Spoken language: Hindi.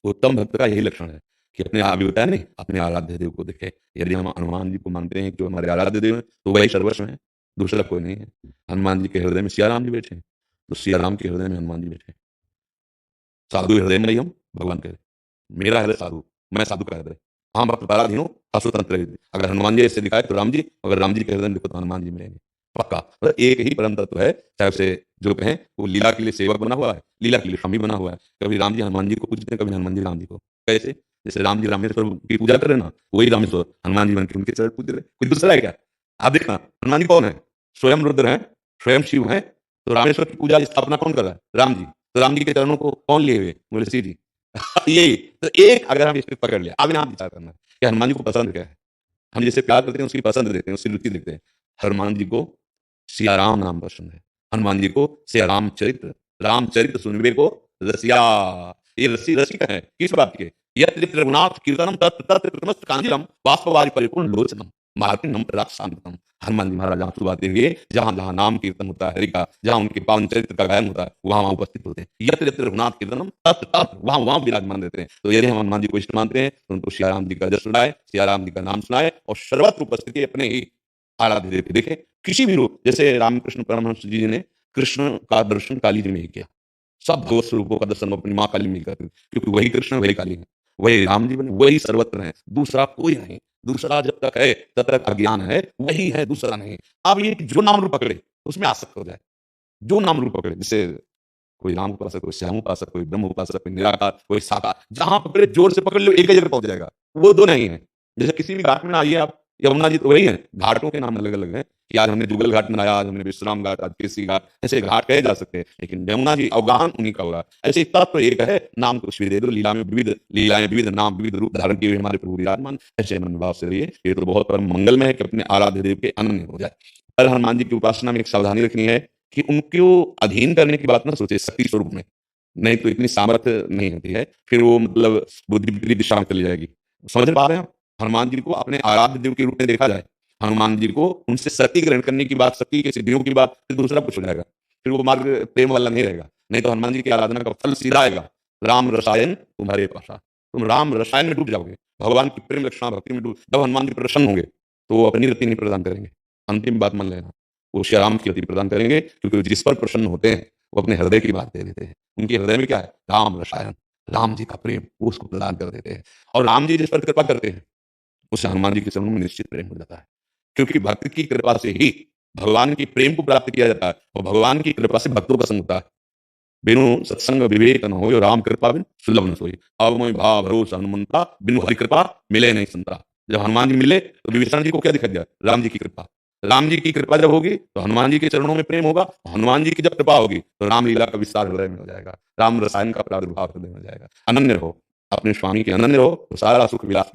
उत्तम भक्त का यही लक्षण है कि अपने अभी बताया नहीं, अपने आराध्य देव को देखे। यदि हम हनुमान जी को मानते हैं कि जो हमारे आराध्य देव हैं, तो वही सर्वस्व हैं, दूसरा कोई नहीं है। हनुमान जी के हृदय में सिया राम जी बैठे हैं, तो सिया राम के हृदय में हनुमान जी बैठे हैं। साधु हृदय में नहीं हम, भगवान कह रहे, मेरा हृदय साधु, मैं साधु का हृदय। हाँ, भक्त पराधीन हो, असुतंत्र हृदय। अगर हनुमान जी ऐसे दिखाए तो राम जी, अगर राम जी के हृदय में देखो तो हनुमान जी मिलेंगे, पक्का। मतलब एक ही परम तत्व है, चाहे उसे जो कहें, वो लीला के लिए सेवक बना हुआ है, लीला के लिए स्वामी बना हुआ है। कभी राम जी हनुमान जी को पूजते हैं, कभी हनुमान जी राम जी को। कैसे? जैसे राम जी रामेश्वर की पूजा कर रहे हैं ना, वही रामेश्वर हनुमान जी बन के उनके चरण पूज रहे, कोई दूसरा है क्या? आप देखना, हनुमान जी कौन है? स्वयं रुद्र हैं, स्वयं शिव हैं। तो रामेश्वर की पूजा स्थापना कौन कर रहा है? राम जी। तो राम जी के चरणों को कौन लिए हुए? बोले शिव जी। यही तो एक, अगर हम इसको पकड़ लिया, अब यहाँ विचार करना है कि हनुमान जी को पसंद क्या है। हम जैसे प्यार करते हैं, उसकी पसंद देते हैं, उसकी रुचि देखते हैं। हनुमान जी को सिया राम नाम पसंद है। हनुमान जी को सिया रामचरित्र, रामचरित्र सुनबे को रसिया। ये रसी रसिक है किस बात के? यत्र यत्र रघुनाथ कीर्तनम तत्र तत्र कृतमस्तु कांजलम बाष्पवारि परिपूर्ण लोचनम मार्तिंडम प्रदाक्षांतम। हनुमान जी महाराज जहाँ सुबाते हुए, जहाँ जहाँ नाम कीर्तन होता है हरि का, जहाँ उनके पावन चरित्र का गायन होता है, वहाँ वहाँ उपस्थित होते हैं। यत्र यत्र रघुनाथ कीर्तनम तत्र तत्र वहाँ वहाँ विराजमान रहते हैं। तो यदि हम हनुमान जी को इष्ट मानते हैं, तो उनको सिया राम जी का जस सुनाए, सिया राम जी का नाम सुनाए, और सर्वत्र उपस्थिति अपने ही आराध्य देव की देखें। किसी भी रूप, जैसे रामकृष्ण परमहंस जी ने कृष्ण का दर्शन काली जी में ही किया। सब भगवत स्वरूपों का दर्शन वो अपनी माँ काली में ही करते थे, क्योंकि वही कृष्ण वही काली है, वही राम जी बने, वही सर्वत्र है, दूसरा कोई नहीं। दूसरा जब तक है तब तक अज्ञान है, वही है, दूसरा नहीं। अब ये कि जो नाम रूप पकड़े उसमें आसक्त हो जाए, जो नाम रूप पकड़े, जैसे कोई राम उपासक, कोई श्याम उपासक, कोई ब्रह्म उपासक, कोई निराकार, कोई साकार, जहां पकड़े जोर से पकड़ लो, एक ही जगह पहुंच जाएगा। वो दो नहीं है। जैसे किसी भी घाट में आइए आप, यमुना जी तो वही है, घाटों के नाम अलग अलग हैं कि आज हमने जुगल घाट मनाया, आज हमने विश्राम घाट, आज केसी घाट, ऐसे घाट कहे जा सकते हैं, लेकिन यमुना जी अवगाहन उन्हीं का होगा। ऐसे तत्व एक है, नाम कुछ भी दे दो, लीला में विविध लीलाएं, विविध नाम, विविध रूप धारण किए हुए हमारे प्रभु विराजमान। ऐसे मन भाव से रहिए, ये तो बहुत परम मंगलमय है कि अपने आराध्य देव के अनन्य हो जाए। पर हनुमान जी की उपासना में एक सावधानी रखनी है कि उनको अधीन करने की बात ना सोचे शक्ति स्वरूप में, नहीं तो इतनी सामर्थ्य नहीं होती है, फिर वो मतलब बुद्धि विपरीत दिशा में चली जाएगी। समझ पा रहे हैं आप? हनुमान जी को अपने आराध्य देव के रूप में देखा जाए, हनुमान जी को उनसे शक्ति ग्रहण करने की बात, शक्ति की सिद्धियों की बात, फिर दूसरा कुछ हो जाएगा, फिर वो मार्ग प्रेम वाला नहीं रहेगा। नहीं तो हनुमान जी की आराधना का फल सीधा आएगा, राम रसायन तुम्हारे पासा, तुम राम रसायन में डूब जाओगे, भगवान की प्रेम लक्षणा भक्ति में डूब। जब हनुमान जी प्रसन्न होंगे तो वो अपनी रति नहीं प्रदान करेंगे, अंतिम बात मान लेना, वो श्री राम की रति प्रदान करेंगे, क्योंकि जिस पर प्रसन्न होते हैं वो अपने हृदय की बात दे देते हैं। उनके हृदय में क्या है? राम रसायन, राम जी का प्रेम, वो उसको प्रदान कर देते हैं। और राम जी जिस पर कृपा करते हैं, उससे हनुमान जी के चरणों में निश्चित प्रेम हो जाता है, क्योंकि भक्त की कृपा से ही भगवान के प्रेम को प्राप्त किया जाता है, और भगवान की कृपा से भक्तों का संग होता है। बिनु सत्संग विवेक न होय, राम कृपा बिन सुलभ न सोई। अब मैं भाव भरोसा हनुमंता, बिनु हरि कृपा मिले नहीं संता। जब हनुमान जी मिले तो विभीषण जी को क्या दिखा दिया? राम जी की कृपा। राम जी की कृपा जब होगी तो हनुमान जी के चरणों में प्रेम होगा, हनुमान जी की जब कृपा होगी तो रामलीला का विस्तार हृदय में हो जाएगा, राम रसायन का प्रादुर्भाव हृदय में हो जाएगा। अनन्य रहो, अपने स्वामी के अनन्य रहो, तो सारा सुख विलास